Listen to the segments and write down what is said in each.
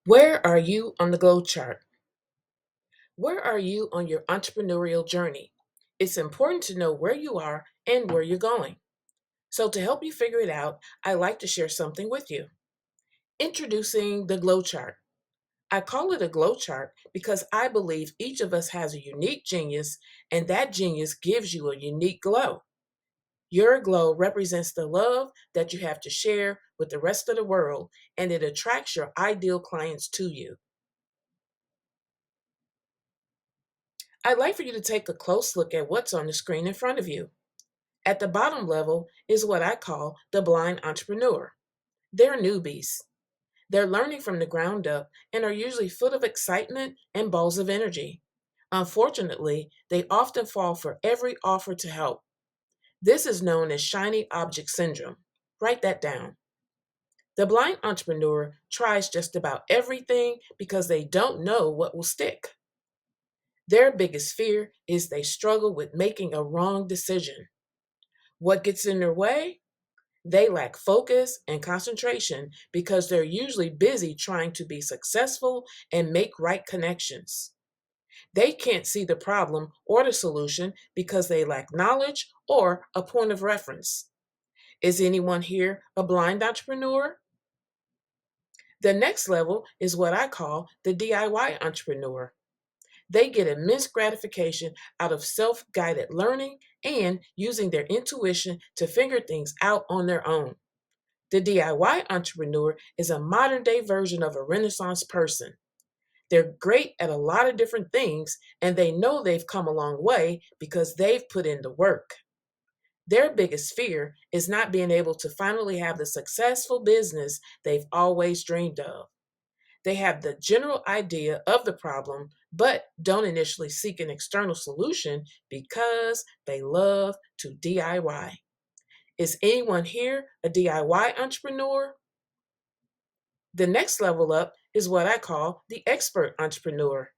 Where are you on the glow chart? Where are you on your entrepreneurial journey? It's important to know where you are and where you're going. So, to help you figure it out, I like to share something with you. Introducing the glow chart. I call it a glow chart because I believe each of us has a unique genius, and that genius gives you a unique glow. Your glow represents the love that you have to share with the rest of the world, and it attracts your ideal clients to you. I'd like for you to take a close look at what's on the screen in front of you. At the bottom level is what I call the blind entrepreneur. They're newbies. They're learning from the ground up and are usually full of excitement and balls of energy. Unfortunately, they often fall for every offer to help. This is known as shiny object syndrome. Write that down. The blind entrepreneur tries just about everything because they don't know what will stick. Their biggest fear is they struggle with making a wrong decision. What gets in their way? They lack focus and concentration because they're usually busy trying to be successful and make right connections. They can't see the problem or the solution because they lack knowledge or a point of reference. Is anyone here a blind entrepreneur? The next level is what I call the DIY entrepreneur. They get immense gratification out of self guided learning and using their intuition to figure things out on their own. The DIY entrepreneur is a modern day version of a Renaissance person. They're great at a lot of different things, and they know they've come a long way because they've put in the work. Their biggest fear is not being able to finally have the successful business they've always dreamed of. They have the general idea of the problem, but don't initially seek an external solution because they love to DIY. Is anyone here a DIY entrepreneur? The next level up is what I call the expert entrepreneur.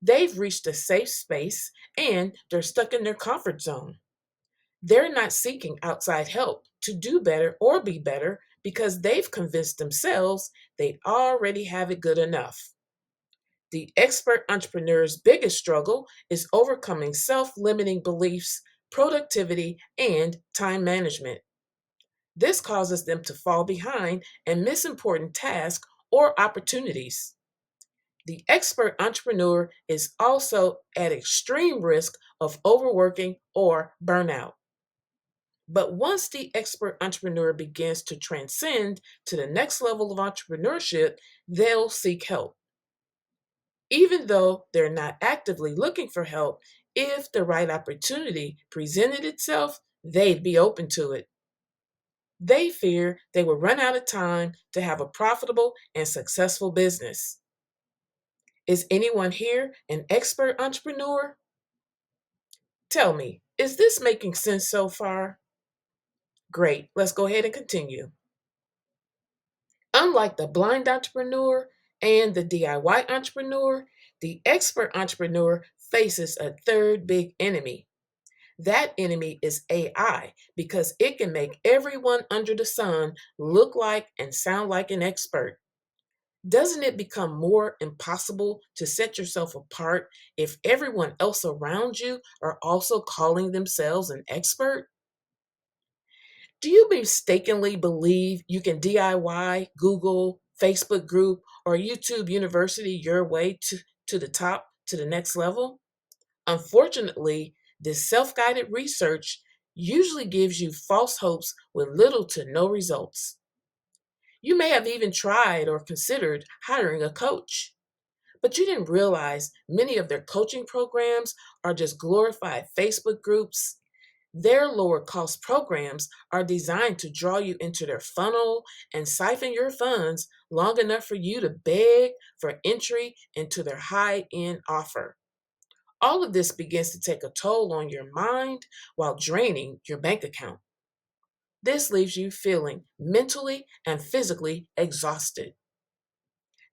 They've reached a safe space and they're stuck in their comfort zone. They're not seeking outside help to do better or be better because they've convinced themselves they already have it good enough. The expert entrepreneur's biggest struggle is overcoming self limiting beliefs, productivity, and time management. This causes them to fall behind and miss important tasks or opportunities. The expert entrepreneur is also at extreme risk of overworking or burnout. But once the expert entrepreneur begins to transcend to the next level of entrepreneurship, they'll seek help. Even though they're not actively looking for help, if the right opportunity presented itself, they'd be open to it. They fear they will run out of time to have a profitable and successful business. Is anyone here an expert entrepreneur? Tell me, is this making sense so far? Great, let's go ahead and continue. Unlike the blind entrepreneur and the DIY entrepreneur, the expert entrepreneur faces a third big enemy. That enemy is AI because it can make everyone under the sun look like and sound like an expert. Doesn't it become more impossible to set yourself apart if everyone else around you are also calling themselves an expert? Do you mistakenly believe you can DIY, Google, Facebook group, or YouTube University your way to the top, to the next level? Unfortunately, this self guided research usually gives you false hopes with little to no results. You may have even tried or considered hiring a coach, but you didn't realize many of their coaching programs are just glorified Facebook groups. Their lower cost programs are designed to draw you into their funnel and siphon your funds long enough for you to beg for entry into their high end offer. All of this begins to take a toll on your mind while draining your bank account. This leaves you feeling mentally and physically exhausted.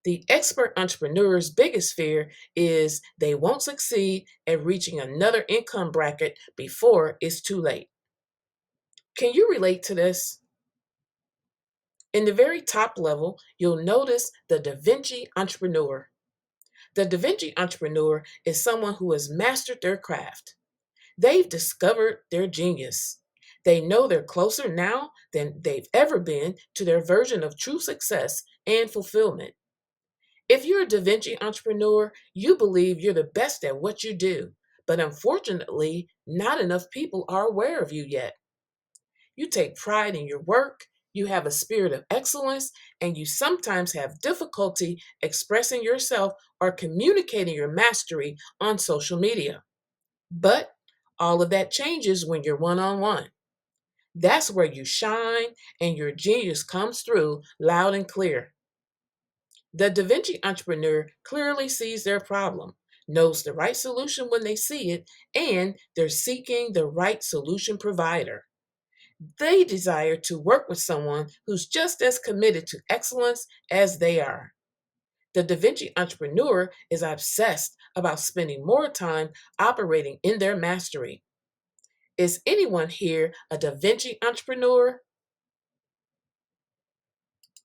The expert entrepreneur's biggest fear is they won't succeed at reaching another income bracket before it's too late. Can you relate to this? In the very top level, you'll notice the Da Vinci entrepreneur. The Da Vinci entrepreneur is someone who has mastered their craft. They've discovered their genius. They know they're closer now than they've ever been to their version of true success and fulfillment. If you're a Da Vinci entrepreneur, you believe you're the best at what you do, but unfortunately, not enough people are aware of you yet. You take pride in your work, you have a spirit of excellence, and you sometimes have difficulty expressing yourself or communicating your mastery on social media. But all of that changes when you're one on one. That's where you shine and your genius comes through loud and clear. The Da Vinci entrepreneur clearly sees their problem, knows the right solution when they see it, and they're seeking the right solution provider. They desire to work with someone who's just as committed to excellence as they are. The Da Vinci entrepreneur is obsessed about spending more time operating in their mastery. Is anyone here a Da Vinci entrepreneur?